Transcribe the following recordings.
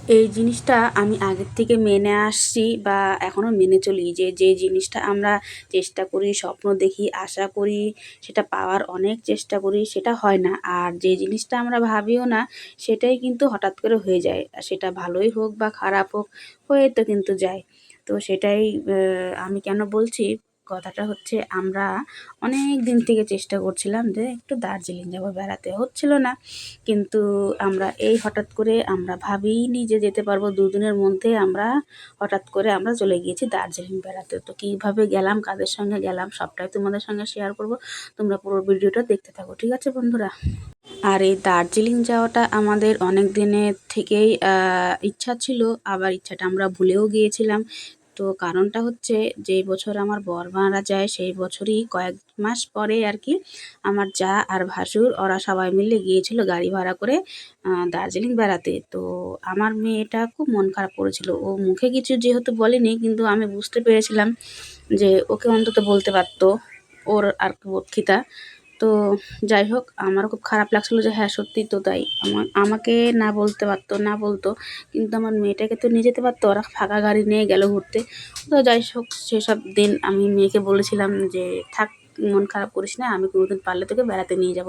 এই জিনিসটা আমি আগের থেকে মেনে আসছি বা এখনও মেনে চলি যে, যে জিনিসটা আমরা চেষ্টা করি, স্বপ্ন দেখি, আশা করি, সেটা পাওয়ার অনেক চেষ্টা করি, সেটা হয় না। আর যে জিনিসটা আমরা ভাবিও না, সেটাই কিন্তু হঠাৎ করে হয়ে যায়। আর সেটা ভালোই হোক বা খারাপ হোক, হয়ে তো কিন্তু যায়। তো সেটাই আমি কেন বলছি, কথাটা হচ্ছে আমরা অনেক দিন থেকে চেষ্টা করছিলাম যে একটু দার্জিলিং যাবো বেড়াতে, হচ্ছিল না। কিন্তু আমরা এই হঠাৎ করে আমরা ভাবিনি যে যেতে পারবো, দুদিনের মধ্যে আমরা হঠাৎ করে আমরা চলে গিয়েছি দার্জিলিং বেড়াতে। তো কীভাবে গেলাম, কাদের সঙ্গে গেলাম, সবটাই তোমাদের সঙ্গে শেয়ার করব। তোমরা পুরো ভিডিওটা দেখতে থাকো, ঠিক আছে বন্ধুরা? আর এই দার্জিলিং যাওয়াটা আমাদের অনেক দিনের থেকেই ইচ্ছা ছিল, আবার ইচ্ছাটা আমরা ভুলেও গিয়েছিলাম। তো কারণটা হচ্ছে, যেই বছর আমার বর মারা যায় সেই বছরই কয়েক মাস পরে আর কি আমার জা আর ভাসুর ওরা সবাই মিলে গিয়েছিল গাড়ি ভাড়া করে দার্জিলিং বেড়াতে। তো আমার মেয়েটা খুব মন খারাপ করেছিল, ও মুখে কিছু যেহেতু বলেনি, কিন্তু আমি বুঝতে পেরেছিলাম যে ওকে অন্তত বলতে পারতো, ওর আর কি বক্তৃতা। তো যাই হোক, আমারও খুব খারাপ লাগছিলো যে হ্যাঁ সত্যিই তো তাই, আমাকে না বলতে পারতো, না বলতো, কিন্তু আমার মেয়েটাকে তো নিয়ে যেতে পারতো। ওরা ফাঁকা গাড়ি নিয়ে গেল ঘুরতে। তো যাই হোক, সেসব দিন আমি মেয়েকে বলেছিলাম যে থাক, মন খারাপ করিস না, আমি কোনোদিন পারলে তোকে বেড়াতে নিয়ে যাব।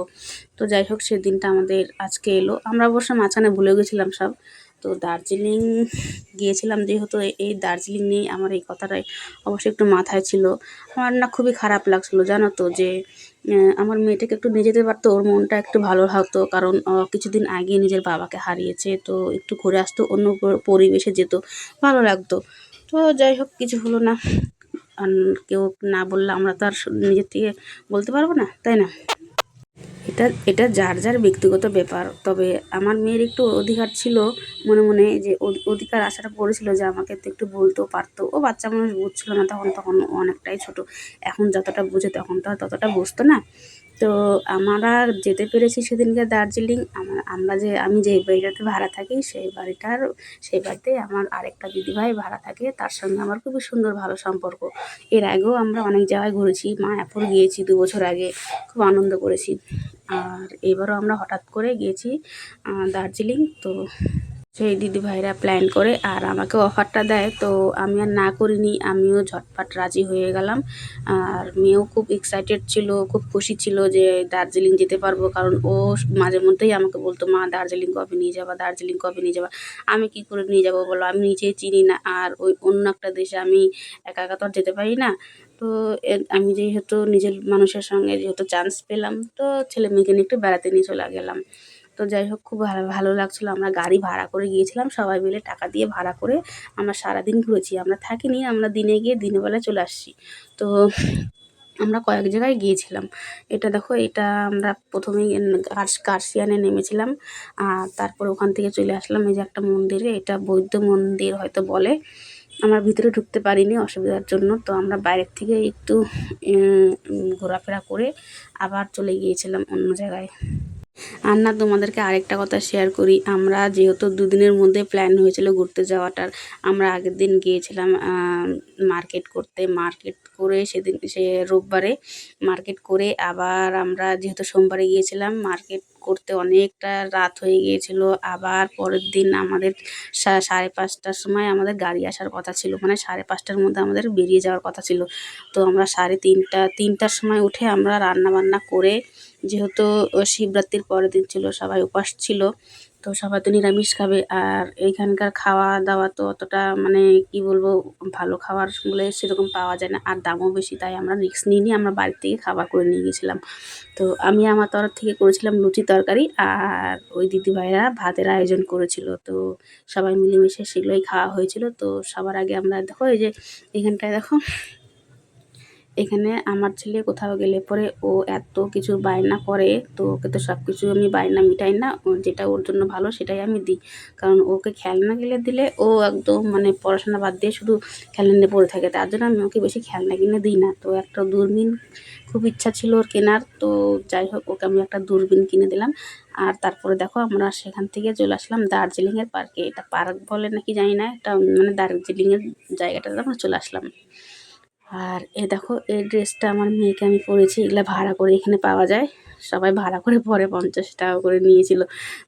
তো যাই হোক, সে দিনটা আমাদের আজকে এলো। আমরা অবশ্য মাঝখানে ভুলে গেছিলাম সব। তো দার্জিলিং গিয়েছিলাম যেহেতু, এই দার্জিলিং নিয়ে আমার এই কথাটাই অবশ্যই একটু মাথায় ছিল। আমার না খুবই খারাপ লাগছিলো জানো তো, যে আমার মেয়েটাকে একটু নিয়ে যেতে পারতো, ওর মনটা একটু ভালো হতো। কারণ কিছুদিন আগে নিজের বাবাকে হারিয়েছে, তো একটু ঘুরে আসতো, অন্য পরিবেশে যেত, ভালো লাগতো। তো যাই হোক, কিছু হলো না। আর কেউ না বললে আমরা তো আর নিজের থেকে বলতে পারবো না, তাই না? এটা এটা যার যার ব্যক্তিগত ব্যাপার। তবে আমার মেয়ের একটু অধিকার ছিল মনে মনে, যে অধিকার আশাটা করেছিল যে আমাকে তো একটু বলতেও পারতো। ও বাচ্চা মানুষ, বুঝছিল না তখন, তখন ও অনেকটাই ছোট। এখন যতটা বুঝে তখন তো আর ততটা বুঝতো না। তো আমরা যেতে পেরেছি সেদিনকে দার্জিলিং। আমি যে বাড়িটাতে ভাড়া থাকি, সেই বাড়িতে আমার আরেকটা দিদিভাই ভাড়া থাকে, তার সঙ্গে আমার খুবই সুন্দর ভালো সম্পর্ক। এর আগেও আমরা অনেক জায়গায় ঘুরেছি, মায়াপুর গিয়েছি 2 বছর আগে, খুব আনন্দ করেছি। আর এবারও আমরা হঠাৎ করে গিয়েছি দার্জিলিং। তো সেই দিদিভাইরা প্ল্যান করে আর আমাকে অফারটা দেয়, তো আমি আর না করিনি, আমিও ঝটপট রাজি হয়ে গেলাম। আর মেয়েও খুব এক্সাইটেড ছিল, খুব খুশি ছিল যে দার্জিলিং যেতে পারবো। কারণ ও মাঝে মধ্যেই আমাকে বলতো, মা দার্জিলিং কবে নিয়ে যাবা, দার্জিলিং কবে নিয়ে যাবা। আমি কি করে নিয়ে যাবো বলো, আমি নিজেই চিনি না, আর ওই অন্য একটা দেশে আমি একা একা তো আর যেতে পারি না। তো আমি যেহেতু নিজের মানুষের সঙ্গে যেহেতু চান্স পেলাম, তো ছেলে মেয়েকে নিয়ে একটু বেড়াতে নিয়ে চলে গেলাম। তো যাই হোক, খুব ভালো ভালো লাগছিলো। আমরা গাড়ি ভাড়া করে গিয়েছিলাম, সবাই মিলে টাকা দিয়ে ভাড়া করে আমরা সারাদিন ঘুরেছি। আমরা থাকিনি, আমরা দিনে গিয়ে দিনের বেলায় চলে আসছি। তো আমরা কয়েক জায়গায় গিয়েছিলাম। এটা দেখো, এটা আমরা প্রথমেই কার্শিয়ানে নেমেছিলাম, আর তারপর ওখান থেকে চলে আসলাম এই যে একটা মন্দিরে, এটা বৌদ্ধ মন্দির হয়তো বলে। আমরা ভিতরে ঢুকতে পারিনি অসুবিধার জন্য, তো আমরা বাইরের থেকে একটু ঘোরাফেরা করে আবার চলে গিয়েছিলাম অন্য জায়গায়। আর না, তোমাদেরকে আরেকটা কথা শেয়ার করি। আমরা যেহেতু দুদিনের মধ্যে প্ল্যান হয়েছিল ঘুরতে যাওয়াটার, আমরা আগের দিন গিয়েছিলাম মার্কেট করতে। মার্কেট করে সে রোববারে মার্কেট করে আবার আমরা যেহেতু সোমবারে গিয়েছিলাম, মার্কেট করতে অনেকটা রাত হয়ে গিয়েছিল। আবার পরের দিন আমাদের 5:30টার সময় আমাদের গাড়ি আসার কথা ছিল, মানে 5:30টার মধ্যে আমাদের বেরিয়ে যাওয়ার কথা ছিল। তো আমরা 3টার সময় উঠে আমরা রান্না বান্না করে, যেহেতু শিবরাত্রির পরের দিন ছিল, সবাই উপোস ছিল, তো সবাই তো নিরামিষ খাবে। আর এইখানকার খাওয়া দাওয়া তো অতটা, মানে কি বলবো, ভালো খাবার বলে সেরকম পাওয়া যায় না, আর দামও বেশি। তাই আমরা রিস্ক নিইনি, আমরা বাড়ি থেকে খাবার করে নিয়ে গেছিলাম। তো আমি আমার তরফ থেকে করেছিলাম লুচি তরকারি, আর ওই দিদিভাইরা ভাতের আয়োজন করেছিল। তো সবাই মিলেমিশে সেগুলোই খাওয়া হয়েছিল। তো সবার আগে আমরা দেখো, এই যে এখানটায় দেখো, এখানে আমার ছেলে কোথাও গেলে পরে ও এত কিছু বায়না করে, তো ওকে তো সব কিছু আমি বায়না মিটাই না, যেটা ওর জন্য ভালো সেটাই আমি দিই। কারণ ওকে খেলনা কিনে দিলে ও একদম, মানে পড়াশোনা বাদ দিয়ে শুধু খেলনা নিয়ে পড়ে থাকে, তার জন্য আমি ওকে বেশি খেলনা কিনে দিই না। তো একটা দূরবীন খুব ইচ্ছা ছিল ওর কেনার, তো যাই হোক, ওকে আমি একটা দূরবীন কিনে দিলাম। আর তারপরে দেখো, আমরা সেখান থেকে চলে আসলাম দার্জিলিংয়ের পার্কে। এটা পার্ক বলে নাকি জানি না, একটা মানে দার্জিলিংয়ের জায়গাটাতে আমরা চলে আসলাম। আর দেখো, এই ড্রেসটা আমার মেয়েকে আমি পরেছি, এগুলো ভাড়া করে এখানে পাওয়া যায়, সবাই ভাড়া করে পরে 50 টাকা করে নিয়েছিল।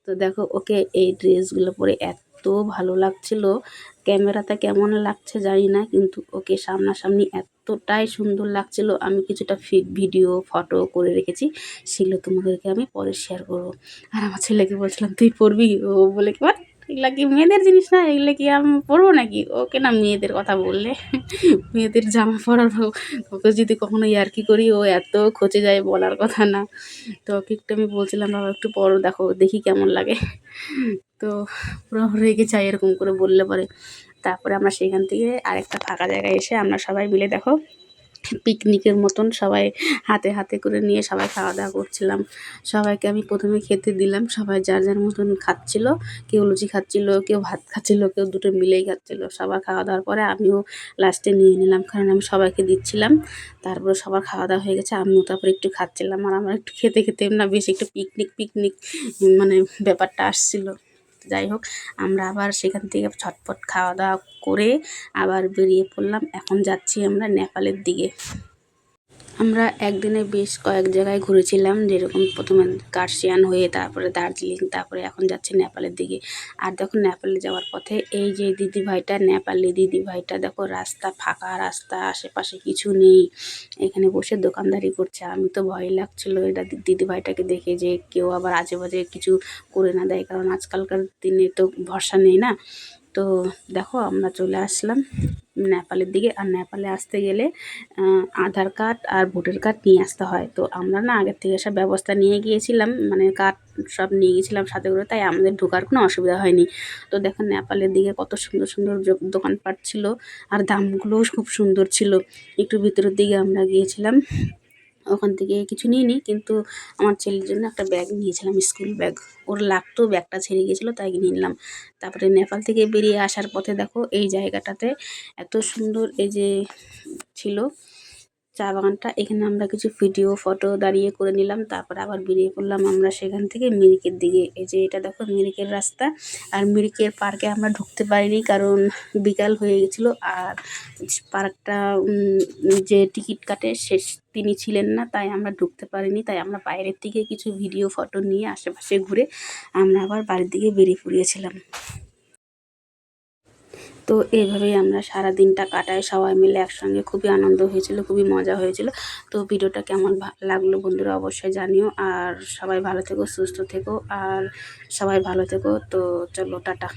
তো দেখো, ওকে এই ড্রেসগুলো পরে এত ভালো লাগছিল। ক্যামেরাতে কেমন লাগছে জানি না, কিন্তু ওকে সামনাসামনি এতটাই সুন্দর লাগছিল। আমি কিছুটা ভিডিও ফটো করে রেখেছি, সেগুলো তোমাদেরকে আমি পরে শেয়ার করবো। আর আমার ছেলেকে বলছিলাম তুই পড়বি, ও বলে কি "What? এগুলা কি মেয়েদের জিনিস না, এগুলো কি আমি পরবো নাকি"? ওকে না মেয়েদের কথা বললে মেয়েদের জামা পরার ওকে যদি কখনো ইয়ার্কি করি ও এত খচে যায় বলার কথা না। তো ওকে একটু আমি বলছিলাম বাবা একটু পরো, দেখো দেখি কেমন লাগে। তো পুরো রেগে যায় এরকম করে বললে পরে। তারপরে আমরা সেখান থেকে আরেকটা ফাঁকা জায়গায় এসে আমরা সবাই মিলে দেখো পিকনিকের মতন সবাই হাতে হাতে করে নিয়ে সবাই খাওয়া দাওয়া করছিলাম। সবাইকে আমি প্রথমে খেতে দিলাম, সবাই যার যার মতন খাচ্ছিল। কেউ লুচি খাচ্ছিল, কেউ ভাত খাচ্ছিল, কেউ দুটো মিলেই খাচ্ছিল। সবার খাওয়া দাওয়ার পরে আমিও লাস্টে নিয়ে নিলাম, কারণ আমি সবাইকে দিচ্ছিলাম। তারপরে সবার খাওয়া দাওয়া হয়ে গেছে, আমিও তারপরে একটু খাচ্ছিলাম। আর আমার একটু খেতে খেতে না বেশ একটু পিকনিক পিকনিক মানে ব্যাপারটা আসছিল। যাই হোক, আমরা আবার সেখান থেকে ঝটপট খাওয়া দাওয়া করে আবার বেরিয়ে পড়লাম। এখন যাচ্ছি আমরা নেপালের দিকে। আমরা একদিনে বেশ কয়েক জায়গায় ঘুরেছিলাম, যেরকম প্রথমে কার্শিয়াং হয়ে তারপরে দার্জিলিং, তারপরে এখন যাচ্ছি নেপালের দিকে। আর দেখো নেপালে যাওয়ার পথে এই যে দিদিভাইটা, নেপালি দিদিভাইটা দেখো, রাস্তা ফাঁকা রাস্তা, আশেপাশে কিছু নেই, এখানে বসে দোকানদারি করছে। আমি তো ভয় লাগছিলো এটা দিদিভাইটাকে দেখে, যে কেউ আবার আজে বাজে কিছু করে না দেয়, কারণ আজকালকার দিনে তো ভরসা নেই না। তো দেখো আমরা চলে আসলাম নেপালের দিকে। আর নেপালে আসতে গেলে আধার কার্ড আর ভোটার কার্ড নিয়ে আসতে হয়। তো আমরা না আগের থেকে সব ব্যবস্থা নিয়ে গিয়েছিলাম, মানে কার্ড সব নিয়ে গেছিলাম সাথে করে, তাই আমাদের ঢোকার কোনো অসুবিধা হয়নি। তো দেখো নেপালের দিকে কত সুন্দর সুন্দর দোকানপাট ছিল, আর দামগুলোও খুব সুন্দর ছিল। একটু ভিতরের দিকে আমরা গিয়েছিলাম, ওখান থেকে কিছু নিইনি, কিন্তু আমার ছেলের জন্য একটা ব্যাগ নিয়েছিলাম, স্কুল ব্যাগ। ওর লাগতো, ব্যাগটা ছেড়ে গিয়েছিলো তাই নিয়ে নিলাম। তারপরে নেপাল থেকে বেরিয়ে আসার পথে দেখো এই জায়গাটাতে এত সুন্দর এই যে ছিল চা বাগানটা, এখানে আমরা কিছু ভিডিও ফটো দাঁড়িয়ে করে নিলাম। তারপরে আবার বেরিয়ে পড়লাম আমরা সেখান থেকে মিরিকের দিকে। এই যে এটা দেখো মিরিকের রাস্তা। আর মিরিকের পার্কে আমরা ঢুকতে পারিনি, কারণ বিকাল হয়ে গেছিলো। আর পার্কটা যে টিকিট কাটে তিনি ছিলেন না, তাই আমরা ঢুকতে পারিনি। তাই আমরা বাইরের থেকে কিছু ভিডিও ফটো নিয়ে আশেপাশে ঘুরে আমরা আবার বাড়ির দিকে বেরিয়ে পড়িয়েছিলাম। তো এইভাবেই আমরা সারা দিনটা কাটাই সবাই মিলে একসঙ্গে। খুবই আনন্দ হয়েছিল, খুবই মজা হয়েছিল। তো ভিডিওটা কেমন লাগলো বন্ধুরা অবশ্যই জানিও। আর সবাই ভালো থেকো, সুস্থ থেকো, আর সবাই ভালো থেকো। তো চলো টাটা।